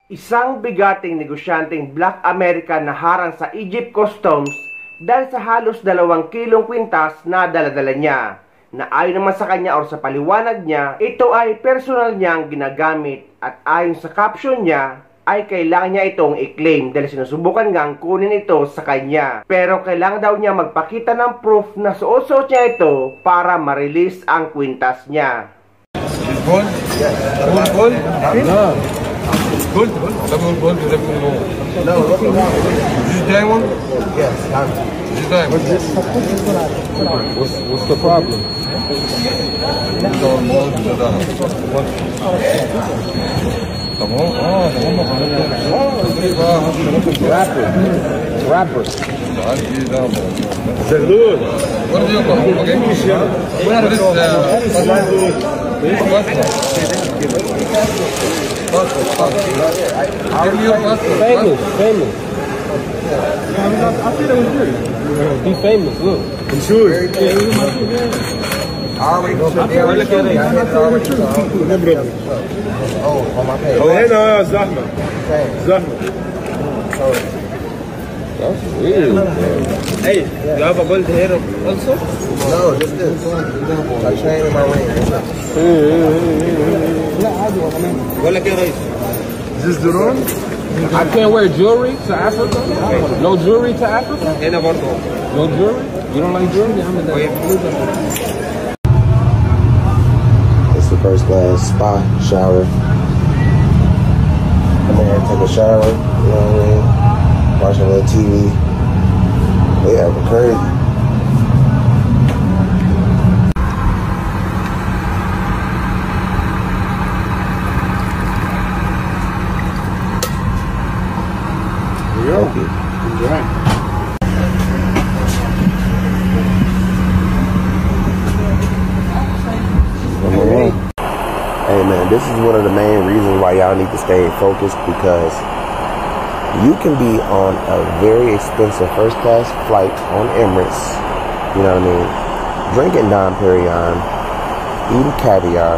Isang bigating negosyanteng Black American na harang sa Egypt Customs dahil sa halos 2 kilong kwintas na daladala niya, na ayon naman sa kanya o sa paliwanag niya, ito ay personal niyang ginagamit at ayon sa caption niya ay kailangan niya itong i-claim dahil sinusubukan ngang kunin ito sa kanya. Pero kailangan daw niya magpakita ng proof na suot niya ito para ma-release ang kwintas niya. Gold? Gold? No. Gold? Double gold, double gold. No, This is diamond? yes, This is diamond. what's the problem? تمام تمام Rapper. زغلول What do you call it? Okay. What is Famous. Be famous, look. Oh, on my page. هنا زحمة زحمة. That's weird. Hey, you have a gold hair also? No, just this. I chain in my ring. بقول لك ايه يا ريس؟ Is this the wrong? I can't wear jewelry to Africa? No jewelry to Africa? هنا برضه No jewelry? You don't like jewelry? It's the first class spa shower. Come in here and take a shower, you know what I mean? Watch a little TV. They acting crazy. Thank you. Hey man, this is one of the main reasons why y'all need to stay focused, because you can be on a very expensive first class flight on Emirates, you know what I mean, drinking Dom Perignon, eating caviar,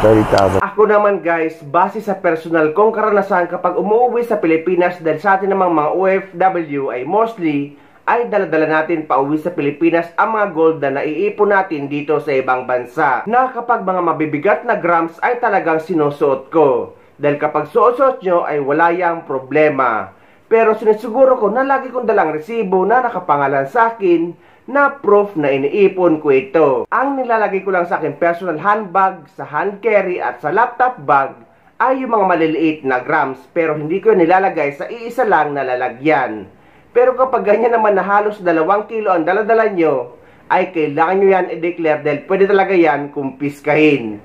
30,000. Ako naman guys, base sa personal kong karanasan kapag umuwi sa Pilipinas, dahil sa atin namang mga OFW ay mostly ay daladala natin pauwi sa Pilipinas ang mga gold na naiipon natin dito sa ibang bansa, na kapag mga mabibigat na grams ay talagang sinusuot ko. Dahil kapag suot nyo ay wala yang problema. Pero sinisiguro ko na lagi kong dalang resibo na nakapangalan sa akin na proof na iniipon ko ito. Ang nilalagay ko lang sa akin personal handbag, sa hand carry at sa laptop bag ay yung mga maliliit na grams, pero hindi ko nilalagay sa iisa lang na lalagyan. Pero kapag ganyan naman na halos 2 kilo ang daladala nyo, ay kailangan nyo yan i-declare dahil pwede talaga yan kumpiskahin.